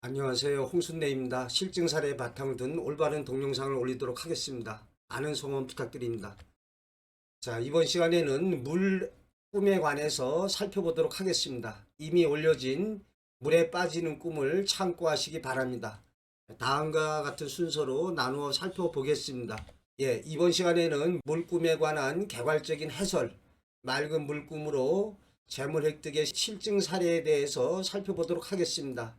안녕하세요. 홍순례입니다. 실증 사례에 바탕을 둔 올바른 동영상을 올리도록 하겠습니다. 많은 성원 부탁드립니다. 자, 이번 시간에는 물 꿈에 관해서 살펴보도록 하겠습니다. 이미 올려진 물에 빠지는 꿈을 참고하시기 바랍니다. 다음과 같은 순서로 나누어 살펴보겠습니다. 이번 시간에는 물꿈에 관한 개괄적인 해설, 맑은 물꿈으로 재물 획득의 실증 사례에 대해서 살펴보도록 하겠습니다.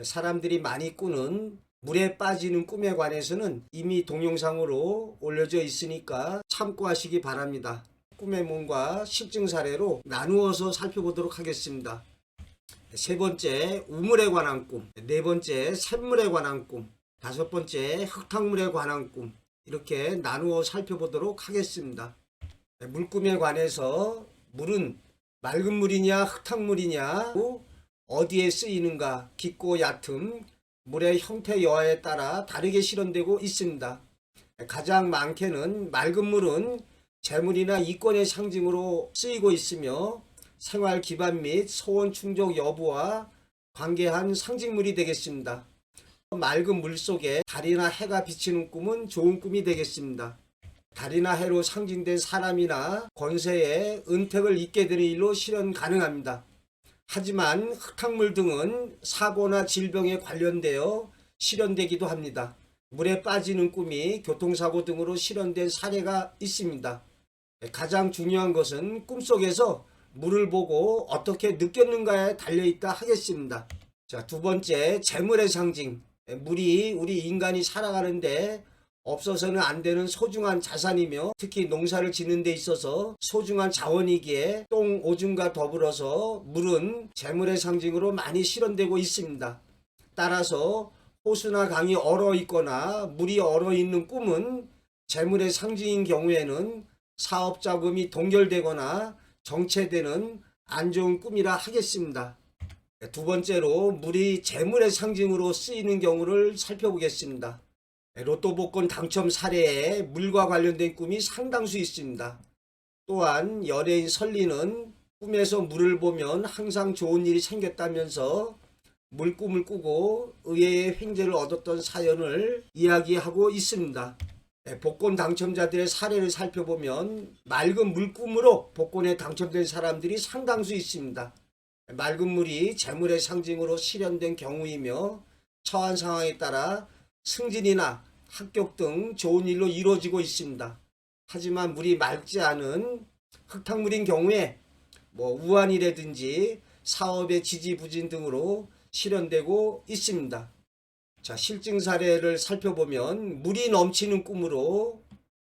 사람들이 많이 꾸는 물에 빠지는 꿈에 관해서는 이미 동영상으로 올려져 있으니까 참고하시기 바랍니다. 꿈의 몸과 실증 사례로 나누어서 살펴보도록 하겠습니다. 세 번째, 우물에 관한 꿈. 네 번째, 샘물에 관한 꿈. 다섯 번째, 흙탕물에 관한 꿈. 이렇게 나누어 살펴보도록 하겠습니다. 물꿈에 관해서 물은 맑은 물이냐 흙탕물이냐, 어디에 쓰이는가, 깊고 얕음, 물의 형태 여하에 따라 다르게 실현되고 있습니다. 가장 많게는 맑은 물은 재물이나 이권의 상징으로 쓰이고 있으며 생활 기반 및 소원 충족 여부와 관계한 상징물이 되겠습니다. 맑은 물 속에 달이나 해가 비치는 꿈은 좋은 꿈이 되겠습니다. 달이나 해로 상징된 사람이나 권세의 은택을 입게 되는 일로 실현 가능합니다. 하지만 흙탕물 등은 사고나 질병에 관련되어 실현되기도 합니다. 물에 빠지는 꿈이 교통사고 등으로 실현된 사례가 있습니다. 가장 중요한 것은 꿈속에서 물을 보고 어떻게 느꼈는가에 달려있다 하겠습니다. 자, 두 번째, 재물의 상징. 물이 우리 인간이 살아가는데 없어서는 안 되는 소중한 자산이며 특히 농사를 짓는 데 있어서 소중한 자원이기에 똥, 오줌과 더불어서 물은 재물의 상징으로 많이 실현되고 있습니다. 따라서 호수나 강이 얼어 있거나 물이 얼어 있는 꿈은 재물의 상징인 경우에는 사업 자금이 동결되거나 정체되는 안 좋은 꿈이라 하겠습니다. 두 번째로, 물이 재물의 상징으로 쓰이는 경우를 살펴보겠습니다. 로또 복권 당첨 사례에 물과 관련된 꿈이 상당수 있습니다. 또한 연예인 설리는 꿈에서 물을 보면 항상 좋은 일이 생겼다면서 물꿈을 꾸고 의외의 횡재를 얻었던 사연을 이야기하고 있습니다. 복권 당첨자들의 사례를 살펴보면 맑은 물꿈으로 복권에 당첨된 사람들이 상당수 있습니다. 맑은 물이 재물의 상징으로 실현된 경우이며 처한 상황에 따라 승진이나 합격 등 좋은 일로 이루어지고 있습니다. 하지만 물이 맑지 않은 흙탕물인 경우에 우환이라든지 사업의 지지부진 등으로 실현되고 있습니다. 자, 실증 사례를 살펴보면 물이 넘치는 꿈으로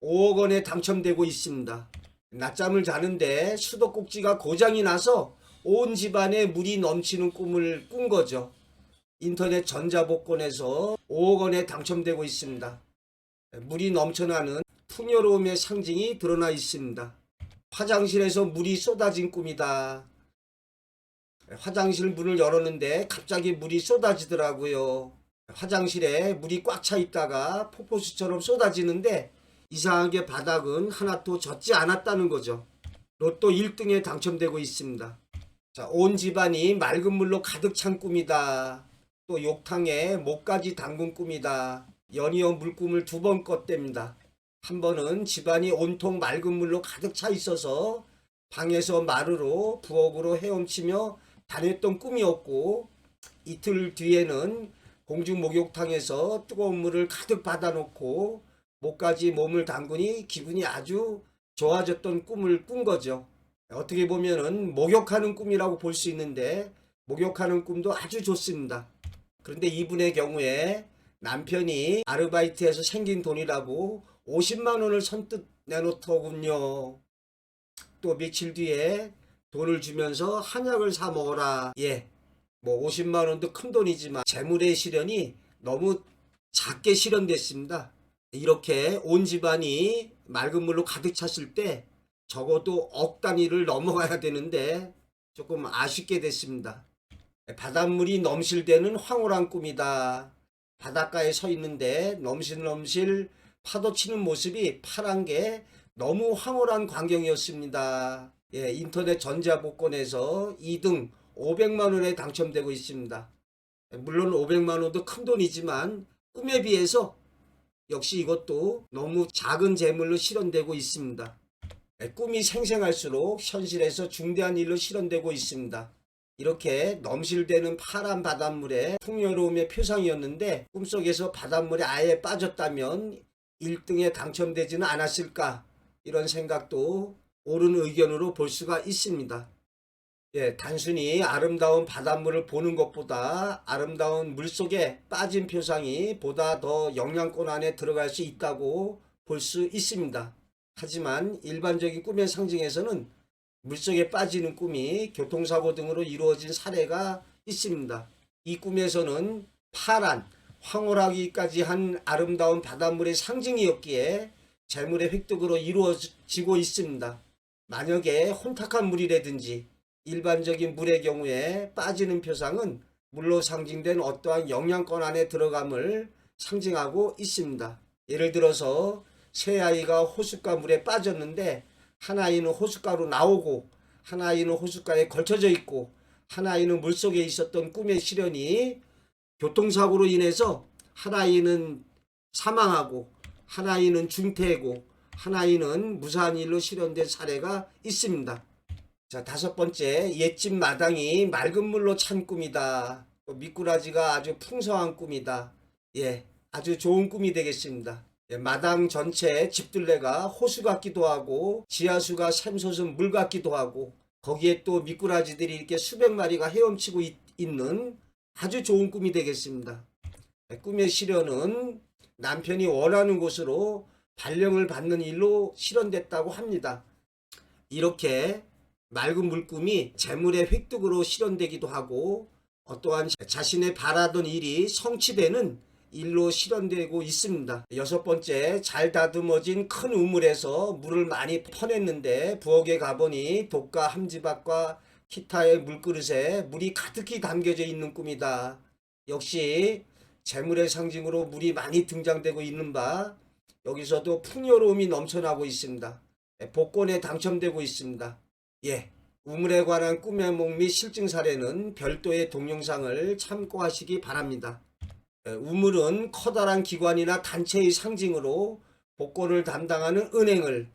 5억 원에 당첨되고 있습니다. 낮잠을 자는데 수도꼭지가 고장이 나서 온 집안에 물이 넘치는 꿈을 꾼 거죠. 인터넷 전자복권에서 5억 원에 당첨되고 있습니다. 물이 넘쳐나는 풍요로움의 상징이 드러나 있습니다. 화장실에서 물이 쏟아진 꿈이다. 화장실 문을 열었는데 갑자기 물이 쏟아지더라고요. 화장실에 물이 꽉 차 있다가 폭포수처럼 쏟아지는데 이상하게 바닥은 하나도 젖지 않았다는 거죠. 로또 1등에 당첨되고 있습니다. 자, 온 집안이 맑은 물로 가득 찬 꿈이다. 또 욕탕에 목까지 담근 꿈이다. 연이어 물꿈을 두 번 꿨답니다. 한 번은 집안이 온통 맑은 물로 가득 차 있어서 방에서 마루로 부엌으로 헤엄치며 다녔던 꿈이었고, 이틀 뒤에는 공중 목욕탕에서 뜨거운 물을 가득 받아놓고 목까지 몸을 담그니 기분이 아주 좋아졌던 꿈을 꾼 거죠. 어떻게 보면은 목욕하는 꿈이라고 볼 수 있는데 목욕하는 꿈도 아주 좋습니다. 그런데 이분의 경우에 남편이 아르바이트해서 생긴 돈이라고 50만 원을 선뜻 내놓더군요. 또 며칠 뒤에 돈을 주면서 한약을 사 먹어라. 50만 원도 큰 돈이지만 재물의 실현이 너무 작게 실현됐습니다. 이렇게 온 집안이 맑은 물로 가득 찼을 때 적어도 억 단위를 넘어가야 되는데 조금 아쉽게 됐습니다. 바닷물이 넘실대는 황홀한 꿈이다. 바닷가에 서 있는데 넘실넘실 파도 치는 모습이 파란 게 너무 황홀한 광경이었습니다. 인터넷 전자복권에서 2등 500만 원에 당첨되고 있습니다. 물론 500만 원도 큰 돈이지만 꿈에 비해서 역시 이것도 너무 작은 재물로 실현되고 있습니다. 꿈이 생생할수록 현실에서 중대한 일로 실현되고 있습니다. 이렇게 넘실대는 파란 바닷물의 풍요로움의 표상이었는데 꿈속에서 바닷물에 아예 빠졌다면 1등에 당첨되지는 않았을까, 이런 생각도 옳은 의견으로 볼 수가 있습니다. 단순히 아름다운 바닷물을 보는 것보다 아름다운 물속에 빠진 표상이 보다 더 영향권 안에 들어갈 수 있다고 볼 수 있습니다. 하지만 일반적인 꿈의 상징에서는 물속에 빠지는 꿈이 교통사고 등으로 이루어진 사례가 있습니다. 이 꿈에서는 파란, 황홀하기까지 한 아름다운 바닷물의 상징이었기에 재물의 획득으로 이루어지고 있습니다. 만약에 혼탁한 물이라든지 일반적인 물의 경우에 빠지는 표상은 물로 상징된 어떠한 영향권 안에 들어감을 상징하고 있습니다. 예를 들어서 새 아이가 호숫가 물에 빠졌는데 한 아이는 호숫가로 나오고 한 아이는 호숫가에 걸쳐져 있고 한 아이는 물속에 있었던 꿈의 실현이 교통사고로 인해서 한 아이는 사망하고 한 아이는 중태고 한 아이는 무사한 일로 실현된 사례가 있습니다. 자, 5번째, 옛집 마당이 맑은 물로 찬 꿈이다. 미꾸라지가 아주 풍성한 꿈이다. 아주 좋은 꿈이 되겠습니다. 마당 전체 집들레가 호수 같기도 하고 지하수가 샘솟은 물 같기도 하고 거기에 또 미꾸라지들이 이렇게 수백 마리가 헤엄치고 있는 아주 좋은 꿈이 되겠습니다. 꿈의 실현은 남편이 원하는 곳으로 발령을 받는 일로 실현됐다고 합니다. 이렇게 맑은 물꿈이 재물의 획득으로 실현되기도 하고 어떠한 자신의 바라던 일이 성취되는 일로 실현되고 있습니다. 6번째, 잘 다듬어진 큰 우물에서 물을 많이 퍼냈는데 부엌에 가보니 독과 함지박과 기타의 물그릇에 물이 가득히 담겨져 있는 꿈이다. 역시 재물의 상징으로 물이 많이 등장되고 있는 바 여기서도 풍요로움이 넘쳐나고 있습니다. 복권에 당첨되고 있습니다. 우물에 관한 꿈의 몽 및 실증 사례는 별도의 동영상을 참고하시기 바랍니다. 우물은 커다란 기관이나 단체의 상징으로 복권을 담당하는 은행을,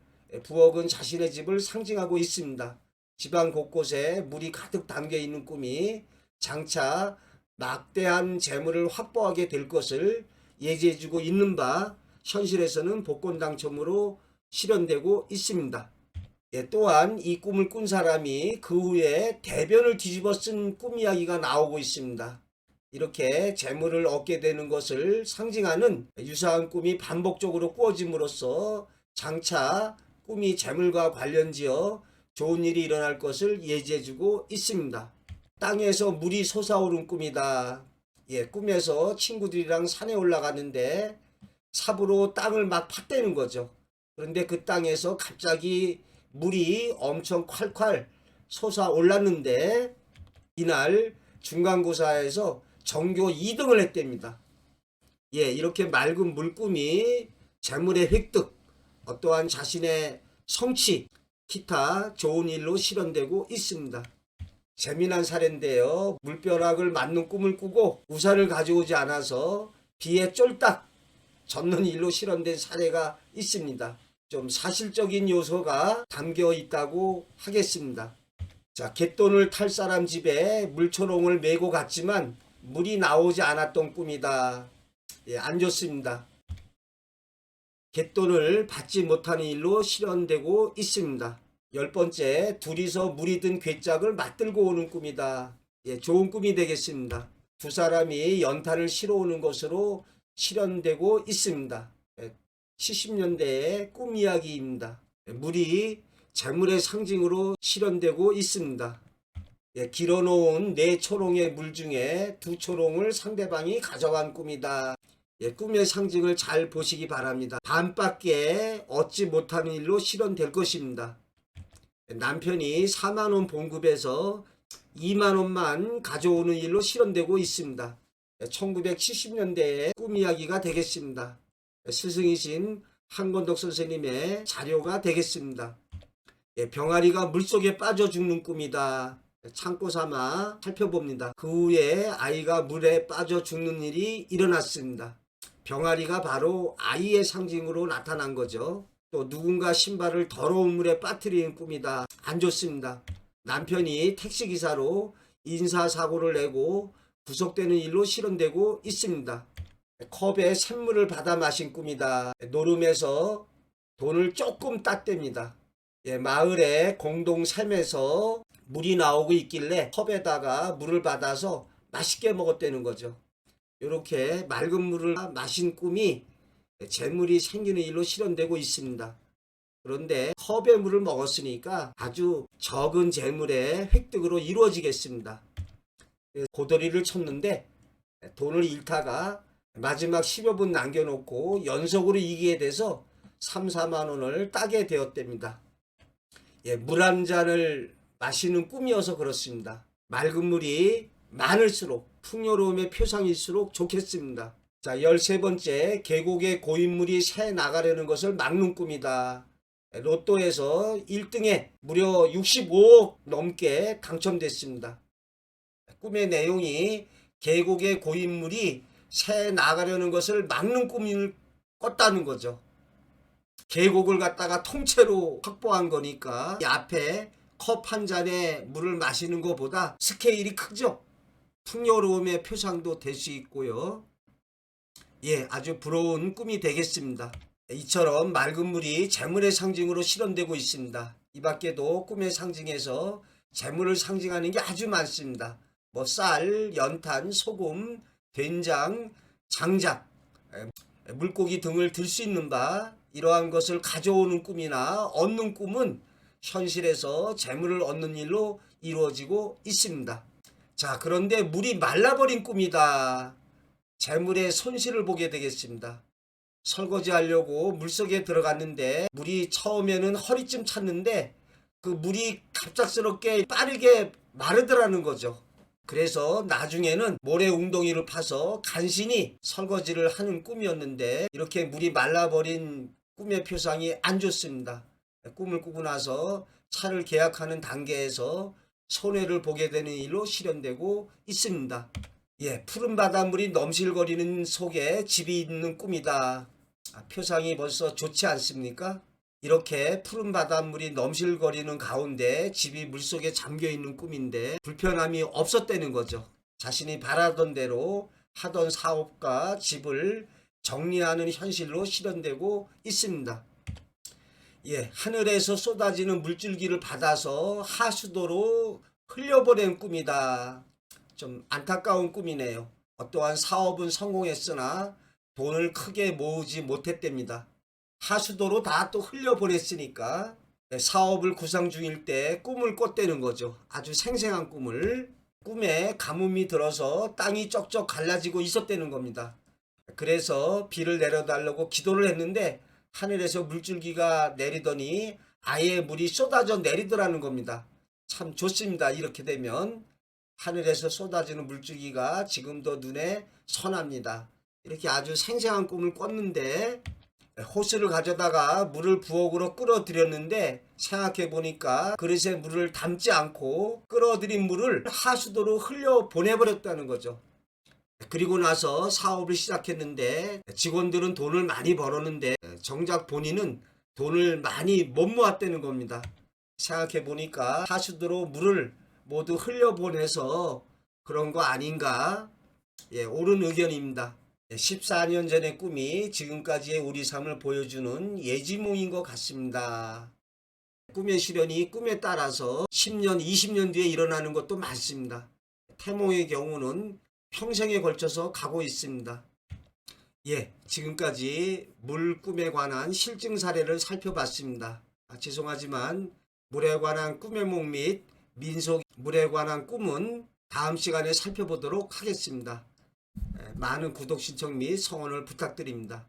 부엌은 자신의 집을 상징하고 있습니다. 집안 곳곳에 물이 가득 담겨 있는 꿈이 장차 막대한 재물을 확보하게 될 것을 예지해주고 있는 바 현실에서는 복권 당첨으로 실현되고 있습니다. 또한 이 꿈을 꾼 사람이 그 후에 대변을 뒤집어 쓴 꿈 이야기가 나오고 있습니다. 이렇게 재물을 얻게 되는 것을 상징하는 유사한 꿈이 반복적으로 꾸어짐으로써 장차 꿈이 재물과 관련지어 좋은 일이 일어날 것을 예지해주고 있습니다. 땅에서 물이 솟아오른 꿈이다. 꿈에서 친구들이랑 산에 올라가는데 삽으로 땅을 막 팠대는 거죠. 그런데 그 땅에서 갑자기 물이 엄청 콸콸 솟아올랐는데 이날 중간고사에서 전교 2등을 했답니다. 이렇게 맑은 물꿈이 재물의 획득, 어떠한 자신의 성취, 기타 좋은 일로 실현되고 있습니다. 재미난 사례인데요. 물벼락을 맞는 꿈을 꾸고 우산을 가져오지 않아서 비에 쫄딱 젖는 일로 실현된 사례가 있습니다. 좀 사실적인 요소가 담겨 있다고 하겠습니다. 자, 갯돈을 탈 사람 집에 물초롱을 메고 갔지만 물이 나오지 않았던 꿈이다. 안 좋습니다. 갯돈을 받지 못하는 일로 실현되고 있습니다. 10번째, 둘이서 물이 든 괴짝을 맞들고 오는 꿈이다. 좋은 꿈이 되겠습니다. 두 사람이 연탄을 실어 오는 것으로 실현되고 있습니다. 70년대의 꿈 이야기입니다. 물이 재물의 상징으로 실현되고 있습니다. 길어놓은 4초롱의 물 중에 2초롱을 상대방이 가져간 꿈이다. 꿈의 상징을 잘 보시기 바랍니다. 반밖에 얻지 못하는 일로 실현될 것입니다. 남편이 4만원 봉급에서 2만원만 가져오는 일로 실현되고 있습니다. 1970년대의 꿈 이야기가 되겠습니다. 스승이신 한권덕 선생님의 자료가 되겠습니다. 병아리가 물속에 빠져 죽는 꿈이다. 참고 삼아 살펴봅니다. 그 후에 아이가 물에 빠져 죽는 일이 일어났습니다. 병아리가 바로 아이의 상징으로 나타난 거죠. 또 누군가 신발을 더러운 물에 빠뜨리는 꿈이다. 안 좋습니다. 남편이 택시기사로 인사사고를 내고 구속되는 일로 실현되고 있습니다. 컵에 샘물을 받아 마신 꿈이다. 노름에서 돈을 조금 땄답니다. 마을의 공동샘에서 물이 나오고 있길래 컵에다가 물을 받아서 맛있게 먹었다는 거죠. 이렇게 맑은 물을 마신 꿈이 재물이 생기는 일로 실현되고 있습니다. 그런데 컵의 물을 먹었으니까 아주 적은 재물의 획득으로 이루어지겠습니다. 고돌이를 쳤는데 돈을 잃다가 마지막 10여 분 남겨놓고 연속으로 이기게 돼서 3, 4만 원을 따게 되었답니다. 물 한 잔을 마시는 꿈이어서 그렇습니다. 맑은 물이 많을수록 풍요로움의 표상일수록 좋겠습니다. 자, 13번째, 계곡의 고인물이 새 나가려는 것을 막는 꿈이다. 로또에서 1등에 무려 65억 넘게 당첨됐습니다. 꿈의 내용이 계곡의 고인물이 새 나가려는 것을 막는 꿈을 꿨다는 거죠. 계곡을 갖다가 통째로 확보한 거니까 이 앞에 컵 한 잔에 물을 마시는 것보다 스케일이 크죠. 풍요로움의 표상도 될 수 있고요. 아주 부러운 꿈이 되겠습니다. 이처럼 맑은 물이 재물의 상징으로 실현되고 있습니다. 이 밖에도 꿈의 상징에서 재물을 상징하는 게 아주 많습니다. 쌀, 연탄, 소금, 된장, 장작, 물고기 등을 들 수 있는 바, 이러한 것을 가져오는 꿈이나 얻는 꿈은 현실에서 재물을 얻는 일로 이루어지고 있습니다. 자, 그런데 물이 말라버린 꿈이다. 재물의 손실을 보게 되겠습니다. 설거지 하려고 물속에 들어갔는데 물이 처음에는 허리쯤 찼는데 그 물이 갑작스럽게 빠르게 마르더라는 거죠. 그래서 나중에는 모래 웅덩이를 파서 간신히 설거지를 하는 꿈이었는데 이렇게 물이 말라버린 꿈의 표상이 안 좋습니다. 꿈을 꾸고 나서 차를 계약하는 단계에서 손해를 보게 되는 일로 실현되고 있습니다. 푸른 바닷물이 넘실거리는 속에 집이 있는 꿈이다. 표상이 벌써 좋지 않습니까? 이렇게 푸른 바닷물이 넘실거리는 가운데 집이 물속에 잠겨있는 꿈인데 불편함이 없었다는 거죠. 자신이 바라던 대로 하던 사업과 집을 정리하는 현실로 실현되고 있습니다. 하늘에서 쏟아지는 물줄기를 받아서 하수도로 흘려보낸 꿈이다. 좀 안타까운 꿈이네요. 어떠한 사업은 성공했으나 돈을 크게 모으지 못했답니다. 하수도로 다 또 흘려보냈으니까 사업을 구상 중일 때 꿈을 꿨다는 거죠. 아주 생생한 꿈을. 꿈에 가뭄이 들어서 땅이 쩍쩍 갈라지고 있었다는 겁니다. 그래서 비를 내려달라고 기도를 했는데 하늘에서 물줄기가 내리더니 아예 물이 쏟아져 내리더라는 겁니다. 참 좋습니다. 이렇게 되면 하늘에서 쏟아지는 물줄기가 지금도 눈에 선합니다. 이렇게 아주 생생한 꿈을 꿨는데 호스를 가져다가 물을 부엌으로 끌어들였는데 생각해 보니까 그릇에 물을 담지 않고 끌어들인 물을 하수도로 흘려 보내버렸다는 거죠. 그리고 나서 사업을 시작했는데 직원들은 돈을 많이 벌었는데 정작 본인은 돈을 많이 못 모았다는 겁니다. 생각해 보니까 하수도로 물을 모두 흘려보내서 그런 거 아닌가? 옳은 의견입니다. 14년 전의 꿈이 지금까지의 우리 삶을 보여주는 예지몽인 것 같습니다. 꿈의 실현이 꿈에 따라서 10년, 20년 뒤에 일어나는 것도 많습니다. 태몽의 경우는 평생에 걸쳐서 가고 있습니다. 지금까지 물 꿈에 관한 실증 사례를 살펴봤습니다. 죄송하지만 물에 관한 꿈의 몽 및 민속 물에 관한 꿈은 다음 시간에 살펴보도록 하겠습니다. 많은 구독 신청 및 성원을 부탁드립니다.